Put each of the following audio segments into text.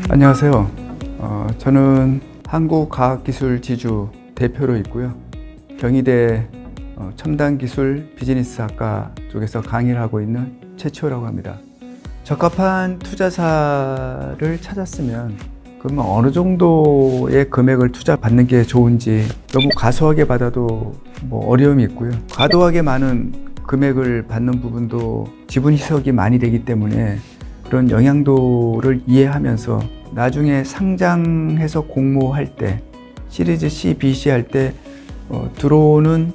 안녕하세요. 저는 한국과학기술지주 대표로 있고요. 경희대 첨단기술 비즈니스학과 쪽에서 강의를 하고 있는 최치호라고 합니다. 적합한 투자사를 찾았으면 그러면 어느 정도의 금액을 투자받는 게 좋은지, 너무 과소하게 받아도 어려움이 있고요. 과도하게 많은 금액을 받는 부분도 지분 희석이 많이 되기 때문에 그런 영향도를 이해하면서 나중에 상장해서 공모할 때, 시리즈 C, B, C 할 때 들어오는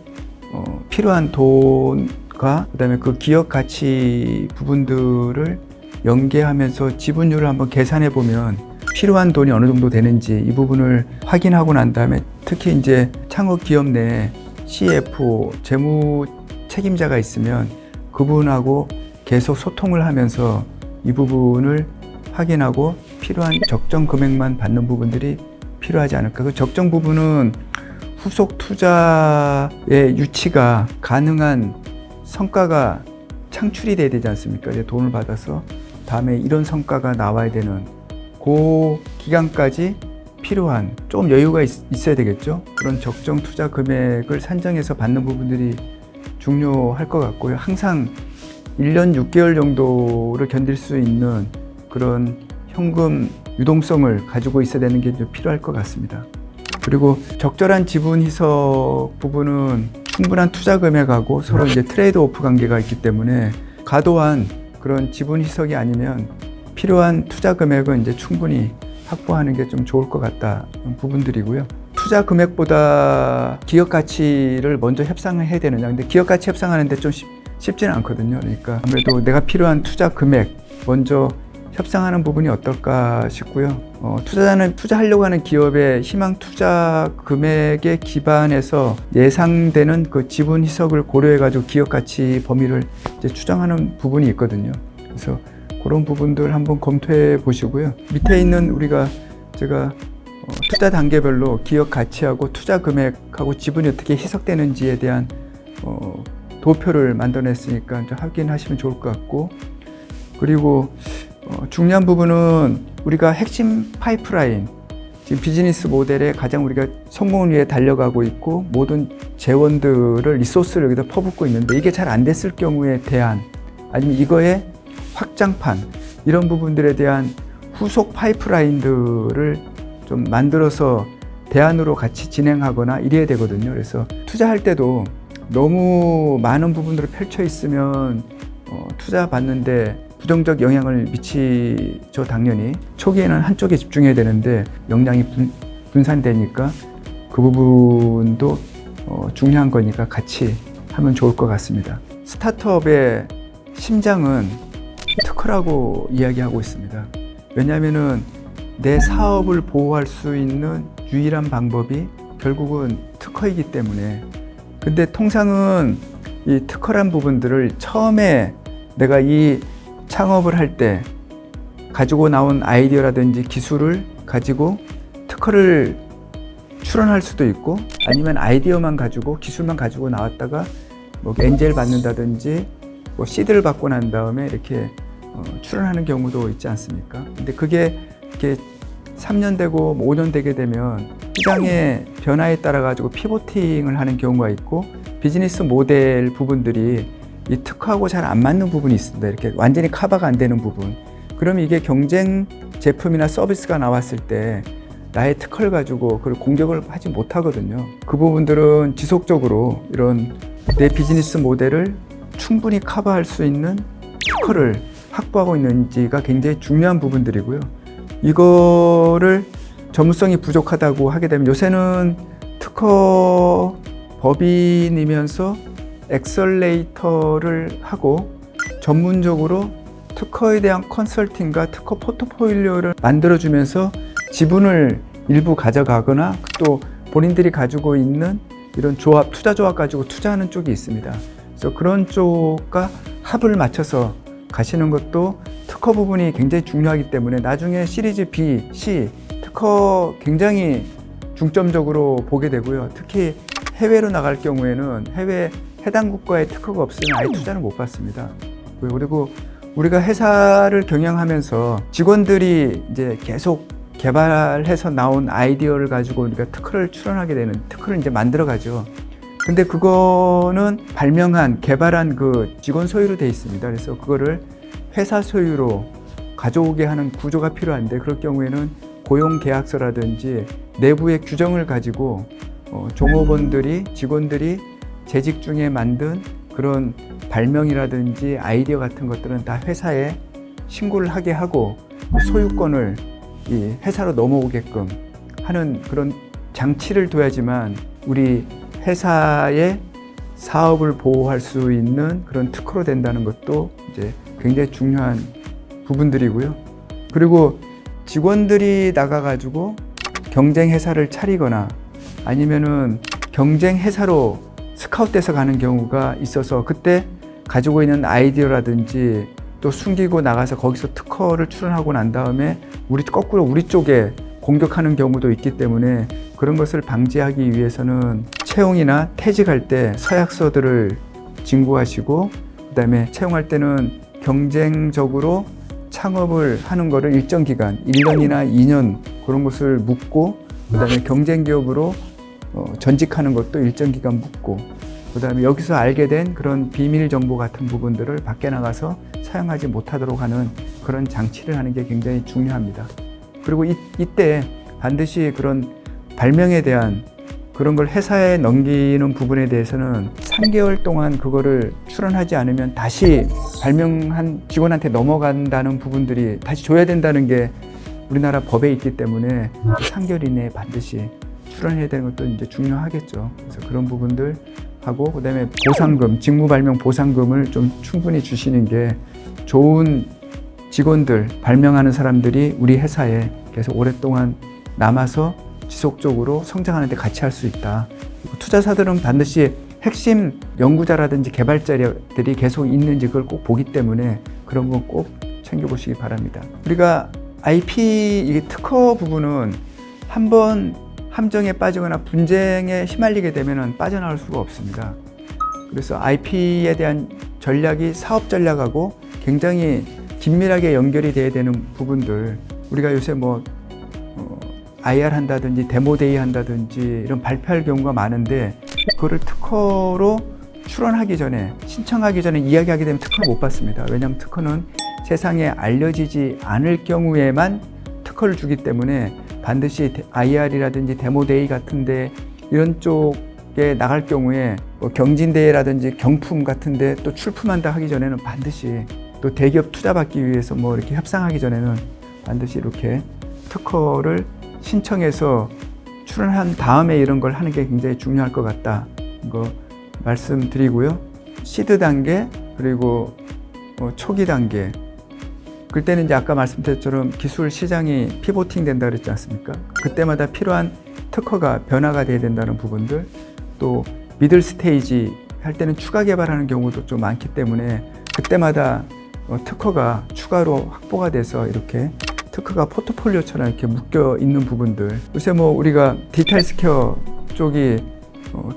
필요한 돈과 그다음에 그 기업 가치 부분들을 연계하면서 지분율을 한번 계산해 보면 필요한 돈이 어느 정도 되는지 이 부분을 확인하고 난 다음에, 특히 이제 창업 기업 내에 CFO, 재무 책임자가 있으면 그분하고 계속 소통을 하면서 이 부분을 확인하고 필요한 적정 금액만 받는 부분들이 필요하지 않을까. 그 적정 부분은 후속 투자의 유치가 가능한 성과가 창출이 돼야 되지 않습니까? 이제 돈을 받아서 다음에 이런 성과가 나와야 되는 그 기간까지 필요한 조금 여유가 있어야 되겠죠. 그런 적정 투자 금액을 산정해서 받는 부분들이 중요할 것 같고요. 항상 1년 6개월 정도를 견딜 수 있는 그런 현금 유동성을 가지고 있어야 되는 게 좀 필요할 것 같습니다. 그리고 적절한 지분 희석 부분은 충분한 투자 금액하고 서로 이제 트레이드 오프 관계가 있기 때문에 과도한 그런 지분 희석이 아니면 필요한 투자 금액은 이제 충분히 확보하는 게 좀 좋을 것 같다는 부분들이고요. 투자 금액보다 기업 가치를 먼저 협상을 해야 되느냐. 근데 기업 가치 협상하는데 좀 쉽지는 않거든요. 그러니까 아무래도 내가 필요한 투자 금액 먼저 협상하는 부분이 어떨까 싶고요. 투자자는 투자하려고 하는 기업의 희망 투자 금액에 기반해서 예상되는 그 지분 희석을 고려해가지고 기업 가치 범위를 이제 추정하는 부분이 있거든요. 그래서 그런 부분들 한번 검토해 보시고요. 밑에 있는 제가 투자 단계별로 기업 가치하고 투자 금액하고 지분이 어떻게 희석되는지에 대한 도표를 만들어냈으니까 좀 확인하시면 좋을 것 같고, 그리고 중요한 부분은 우리가 핵심 파이프라인, 지금 비즈니스 모델에 가장 우리가 성공을 위해 달려가고 있고 모든 재원들을, 리소스를 여기다 퍼붓고 있는데 이게 잘 안 됐을 경우에 대한, 아니면 이거의 확장판, 이런 부분들에 대한 후속 파이프라인들을 좀 만들어서 대안으로 같이 진행하거나 이래야 되거든요. 그래서 투자할 때도 너무 많은 부분들을 펼쳐 있으면 투자 받는데 부정적 영향을 미치죠. 당연히 초기에는 한쪽에 집중해야 되는데 역량이 분산되니까 그 부분도 중요한 거니까 같이 하면 좋을 것 같습니다. 스타트업의 심장은 특허라고 이야기하고 있습니다. 왜냐하면은 내 사업을 보호할 수 있는 유일한 방법이 결국은 특허이기 때문에. 근데 통상은 이 특허란 부분들을 처음에 내가 이 창업을 할 때 가지고 나온 아이디어라든지 기술을 가지고 특허를 출원할 수도 있고, 아니면 아이디어만 가지고 기술만 가지고 나왔다가 엔젤 받는다든지 시드를 받고 난 다음에 이렇게 출원하는 경우도 있지 않습니까? 근데 그게 이렇게 3년 되고 5년 되게 되면 시장의 변화에 따라 가지고 피보팅을 하는 경우가 있고, 비즈니스 모델 부분들이 이 특허하고 잘 안 맞는 부분이 있습니다. 이렇게 완전히 커버가 안 되는 부분. 그러면 이게 경쟁 제품이나 서비스가 나왔을 때 나의 특허를 가지고 그걸 공격을 하지 못하거든요. 그 부분들은 지속적으로 이런 내 비즈니스 모델을 충분히 커버할 수 있는 특허를 확보하고 있는지가 굉장히 중요한 부분들이고요. 이거를 전문성이 부족하다고 하게 되면, 요새는 특허 법인이면서 엑셀레이터를 하고 전문적으로 특허에 대한 컨설팅과 특허 포트폴리오를 만들어주면서 지분을 일부 가져가거나 또 본인들이 가지고 있는 이런 조합, 투자 조합 가지고 투자하는 쪽이 있습니다. 그래서 그런 쪽과 합을 맞춰서 가시는 것도 특허 부분이 굉장히 중요하기 때문에 나중에 시리즈 B, C 특허 굉장히 중점적으로 보게 되고요. 특히 해외로 나갈 경우에는 해외 해당 국가의 특허가 없으면 아예 투자를 못 받습니다. 있고요. 그리고 우리가 회사를 경영하면서 직원들이 이제 계속 개발해서 나온 아이디어를 가지고 우리가 특허를 출원하게 되는, 특허를 이제 만들어 가죠. 근데 그거는 발명한, 개발한 그 직원 소유로 돼 있습니다. 그래서 그거를 회사 소유로 가져오게 하는 구조가 필요한데, 그럴 경우에는 고용 계약서라든지 내부의 규정을 가지고 종업원들이, 직원들이 재직 중에 만든 그런 발명이라든지 아이디어 같은 것들은 다 회사에 신고를 하게 하고 소유권을 이 회사로 넘어오게끔 하는 그런 장치를 둬야지만 우리 회사의 사업을 보호할 수 있는 그런 특허로 된다는 것도 이제 굉장히 중요한 부분들이고요. 그리고 직원들이 나가가지고 경쟁 회사를 차리거나 아니면은 경쟁 회사로 스카웃돼서 가는 경우가 있어서, 그때 가지고 있는 아이디어라든지 또 숨기고 나가서 거기서 특허를 출원하고 난 다음에 거꾸로 우리 쪽에 공격하는 경우도 있기 때문에, 그런 것을 방지하기 위해서는 채용이나 퇴직할 때 서약서들을 진구하시고, 그다음에 채용할 때는 경쟁적으로 창업을 하는 거를 일정 기간, 1년이나 2년 그런 것을 묻고, 그다음에 경쟁 기업으로 전직하는 것도 일정 기간 묻고, 그다음에 여기서 알게 된 그런 비밀 정보 같은 부분들을 밖에 나가서 사용하지 못하도록 하는 그런 장치를 하는 게 굉장히 중요합니다. 그리고 이때 반드시 그런 발명에 대한 그런 걸 회사에 넘기는 부분에 대해서는 3개월 동안 그거를 출원하지 않으면 다시 발명한 직원한테 넘어간다는 부분들이 다시 줘야 된다는 게 우리나라 법에 있기 때문에 3개월 이내에 반드시 출원해야 되는 것도 이제 중요하겠죠. 그래서 그런 부분들 하고, 그다음에 보상금, 직무 발명 보상금을 좀 충분히 주시는 게 좋은 직원들, 발명하는 사람들이 우리 회사에 계속 오랫동안 남아서 지속적으로 성장하는 데 같이 할 수 있다. 그리고 투자사들은 반드시 핵심 연구자라든지 개발자들이 계속 있는지 그걸 꼭 보기 때문에 그런 건 꼭 챙겨보시기 바랍니다. 우리가 IP, 이게 특허 부분은 한번 함정에 빠지거나 분쟁에 휘말리게 되면 빠져나올 수가 없습니다. 그래서 IP에 대한 전략이 사업 전략하고 굉장히 긴밀하게 연결이 돼야 되는 부분들, 우리가 요새 뭐 IR 한다든지 데모데이 한다든지 이런 발표할 경우가 많은데, 그거를 특허로 출원하기 전에, 신청하기 전에 이야기하게 되면 특허를 못 받습니다. 왜냐하면 특허는 세상에 알려지지 않을 경우에만 특허를 주기 때문에 반드시 IR이라든지 데모데이 같은데 이런 쪽에 나갈 경우에 뭐 경진대회라든지 경품 같은데 또 출품한다 하기 전에는 반드시, 또 대기업 투자받기 위해서 뭐 이렇게 협상하기 전에는 반드시 이렇게 특허를 신청해서 출원한 다음에 이런 걸 하는 게 굉장히 중요할 것 같다, 이거 말씀드리고요. 시드 단계 그리고 초기 단계, 그때는 이제 아까 말씀드린 것처럼 기술 시장이 피보팅 된다 그랬지 않습니까? 그때마다 필요한 특허가 변화가 돼야 된다는 부분들, 또 미들 스테이지 할 때는 추가 개발하는 경우도 좀 많기 때문에 그때마다 특허가 추가로 확보가 돼서 이렇게 특허가 포트폴리오처럼 이렇게 묶여 있는 부분들, 요새 뭐 우리가 디지털 스퀘어 쪽이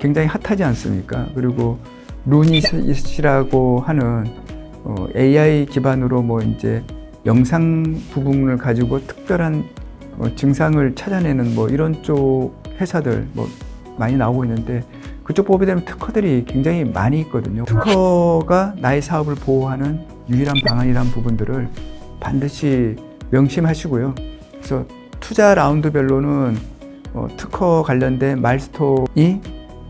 굉장히 핫하지 않습니까? 그리고 루닛이라고 하는 AI 기반으로 뭐 이제 영상 부분을 가지고 특별한 증상을 찾아내는 뭐 이런 쪽 회사들 뭐 많이 나오고 있는데, 그쪽 보게 되면 특허들이 굉장히 많이 있거든요. 특허가 나의 사업을 보호하는 유일한 방안이라는 부분들을 반드시 명심하시고요. 그래서 투자 라운드별로는 특허 관련된 마일스톤이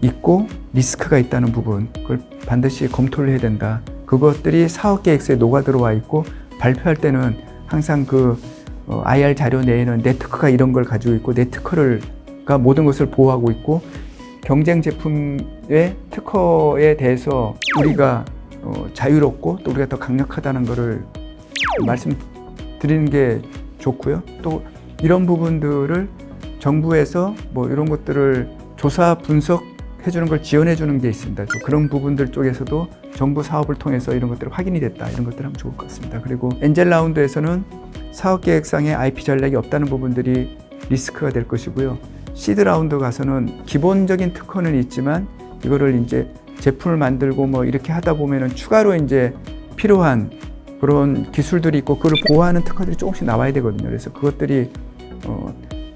있고 리스크가 있다는 부분, 그걸 반드시 검토를 해야 된다. 그것들이 사업 계획서에 녹아 들어와 있고, 발표할 때는 항상 그 IR 자료 내에는 내 특허가 이런 걸 가지고 있고, 내 특허가 모든 것을 보호하고 있고, 경쟁 제품의 특허에 대해서 우리가 자유롭고 또 우리가 더 강력하다는 것을 말씀드리는 게 좋고요. 또 이런 부분들을 정부에서 뭐 이런 것들을 조사 분석해 주는 걸 지원해 주는 게 있습니다. 그런 부분들 쪽에서도 정부 사업을 통해서 이런 것들이 확인이 됐다, 이런 것들 하면 좋을 것 같습니다. 그리고 엔젤 라운드에서는 사업 계획상에 IP 전략이 없다는 부분들이 리스크가 될 것이고요. 시드 라운드 가서는 기본적인 특허는 있지만 이거를 이제 제품을 만들고 뭐 이렇게 하다 보면은 추가로 이제 필요한 그런 기술들이 있고 그걸 보호하는 특허들이 조금씩 나와야 되거든요. 그래서 그것들이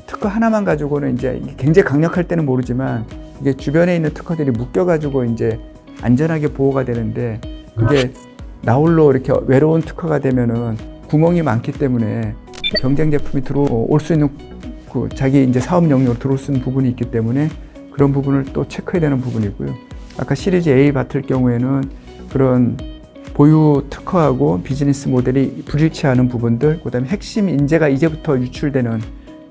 특허 하나만 가지고는 이제 굉장히 강력할 때는 모르지만 이게 주변에 있는 특허들이 묶여가지고 이제 안전하게 보호가 되는데 그게 나홀로 이렇게 외로운 특허가 되면은 구멍이 많기 때문에 경쟁 제품이 들어올 수 있는 그 자기 이제 사업 영역으로 들어올 수 있는 부분이 있기 때문에 그런 부분을 또 체크해야 되는 부분이고요. 아까 시리즈 A 같을 경우에는 그런 보유 특허하고 비즈니스 모델이 불일치하는 부분들, 그다음에 핵심 인재가 이제부터 유출되는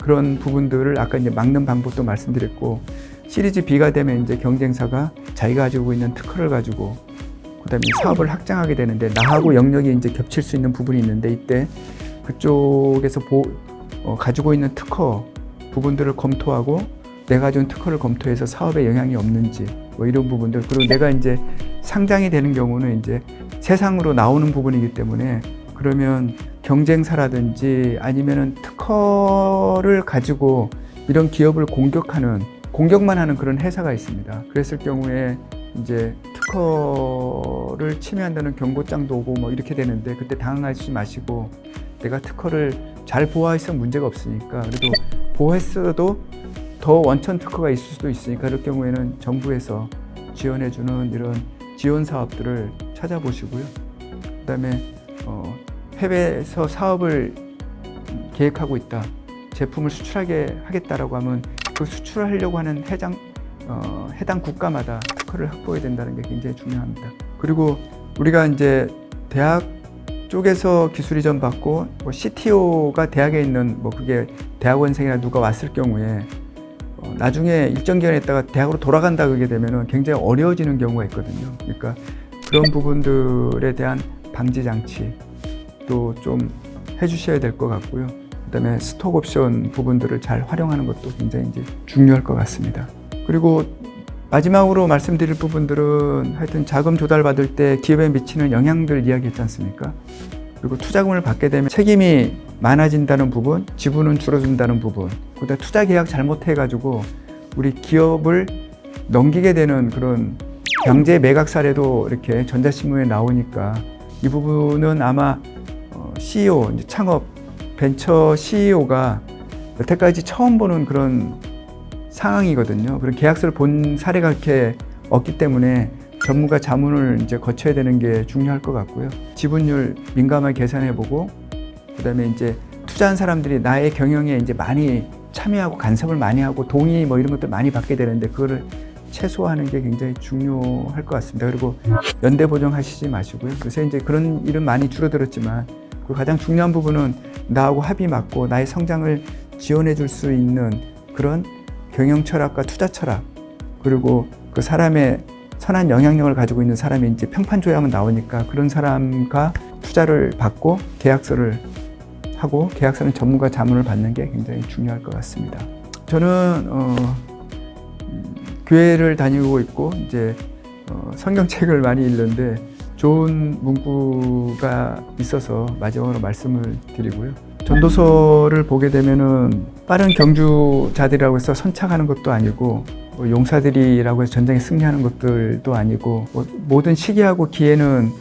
그런 부분들을 아까 이제 막는 방법도 말씀드렸고, 시리즈 B가 되면 이제 경쟁사가 자기가 가지고 있는 특허를 가지고 그다음에 사업을 확장하게 되는데 나하고 영역이 이제 겹칠 수 있는 부분이 있는데 이때 그쪽에서 가지고 있는 특허 부분들을 검토하고 내가 가지고 있는 특허를 검토해서 사업에 영향이 없는지 뭐 이런 부분들, 그리고 내가 이제 상장이 되는 경우는 이제 세상으로 나오는 부분이기 때문에 그러면 경쟁사라든지 아니면은 특허를 가지고 이런 기업을 공격만 하는 그런 회사가 있습니다. 그랬을 경우에 이제 특허를 침해한다는 경고장도 오고 뭐 이렇게 되는데 그때 당황하지 마시고 내가 특허를 잘 보호해서 문제가 없으니까, 그래도 보호했어도 더 원천 특허가 있을 수도 있으니까 그럴 경우에는 정부에서 지원해주는 이런 지원 사업들을 찾아보시고요. 그다음에 해외에서 사업을 계획하고 있다, 제품을 수출하게 하겠다라고 하면 그 수출하려고 하는 해당 국가마다 특허를 확보해야 된다는 게 굉장히 중요합니다. 그리고 우리가 이제 대학 쪽에서 기술 이전 받고 뭐 CTO가 대학에 있는 뭐 그게 대학원생이나 누가 왔을 경우에 나중에 일정 기간 있다가 대학으로 돌아간다 그러게 되면은 굉장히 어려워지는 경우가 있거든요. 그러니까 그런 부분들에 대한 방지 장치 또 좀 해주셔야 될 것 같고요. 그다음에 스톡 옵션 부분들을 잘 활용하는 것도 굉장히 이제 중요할 것 같습니다. 그리고 마지막으로 말씀드릴 부분들은 하여튼 자금 조달 받을 때 기업에 미치는 영향들 이야기했지 않습니까? 그리고 투자금을 받게 되면 책임이 많아진다는 부분, 지분은 줄어든다는 부분, 그다음에 투자 계약 잘못해가지고 우리 기업을 넘기게 되는 그런 경제 매각 사례도 이렇게 전자신문에 나오니까 이 부분은 아마 CEO, 이제 창업 벤처 CEO가 여태까지 처음 보는 그런 상황이거든요. 그런 계약서를 본 사례가 이렇게 없기 때문에 전문가 자문을 이제 거쳐야 되는 게 중요할 것 같고요. 지분율 민감하게 계산해보고, 그다음에 이제 투자한 사람들이 나의 경영에 이제 많이 참여하고 간섭을 많이 하고 동의 뭐 이런 것들 많이 받게 되는데 그거를 최소화하는 게 굉장히 중요할 것 같습니다. 그리고 연대 보정하시지 마시고요. 요새 이제 그런 일은 많이 줄어들었지만 그 가장 중요한 부분은 나하고 합의 맞고 나의 성장을 지원해 줄 수 있는 그런 경영 철학과 투자 철학, 그리고 그 사람의 선한 영향력을 가지고 있는 사람이 이제 평판 조약은 나오니까 그런 사람과 투자를 받고 계약서를 하고 계약서는 전문가 자문을 받는 게 굉장히 중요할 것 같습니다. 저는 교회를 다니고 있고 이제 성경책을 많이 읽는데 좋은 문구가 있어서 마지막으로 말씀을 드리고요. 전도서를 보게 되면은 빠른 경주자들이라고 해서 선착하는 것도 아니고 용사들이라고 해서 전쟁에 승리하는 것들도 아니고 모든 시기하고 기회는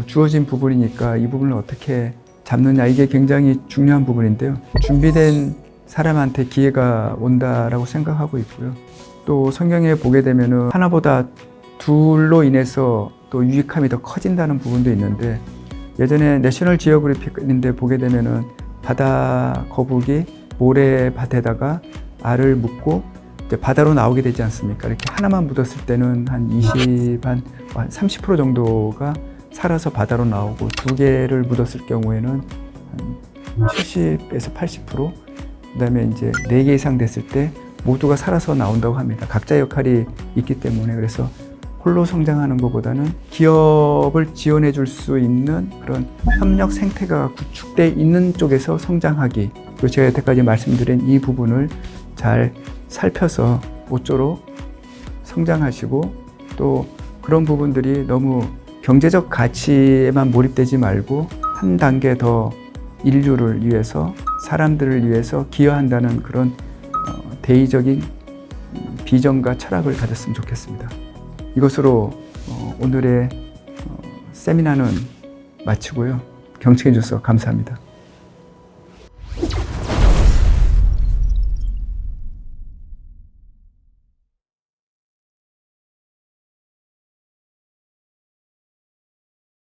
주어진 부분이니까 이 부분을 어떻게 잡느냐, 이게 굉장히 중요한 부분인데요. 준비된 사람한테 기회가 온다라고 생각하고 있고요. 또 성경에 보게 되면은 하나보다 둘로 인해서 또 유익함이 더 커진다는 부분도 있는데, 예전에 내셔널 지오그래픽인데 보게 되면은 바다 거북이 모래밭에다가 알을 묻고 이제 바다로 나오게 되지 않습니까? 이렇게 하나만 묻었을 때는 한 30% 정도가 살아서 바다로 나오고 두 개를 묻었을 경우에는 한 70에서 80%, 그다음에 이제 4개 이상 됐을 때 모두가 살아서 나온다고 합니다. 각자 역할이 있기 때문에. 그래서 홀로 성장하는 것보다는 기업을 지원해 줄 수 있는 그런 협력 생태가 구축되어 있는 쪽에서 성장하기, 그리고 제가 여태까지 말씀드린 이 부분을 잘 살펴서 모쪼록 성장하시고, 또 그런 부분들이 너무 경제적 가치에만 몰입되지 말고 한 단계 더 인류를 위해서, 사람들을 위해서 기여한다는 그런 대의적인 비전과 철학을 가졌으면 좋겠습니다. 이것으로 오늘의 세미나는 마치고요. 경청해 주셔서 감사합니다.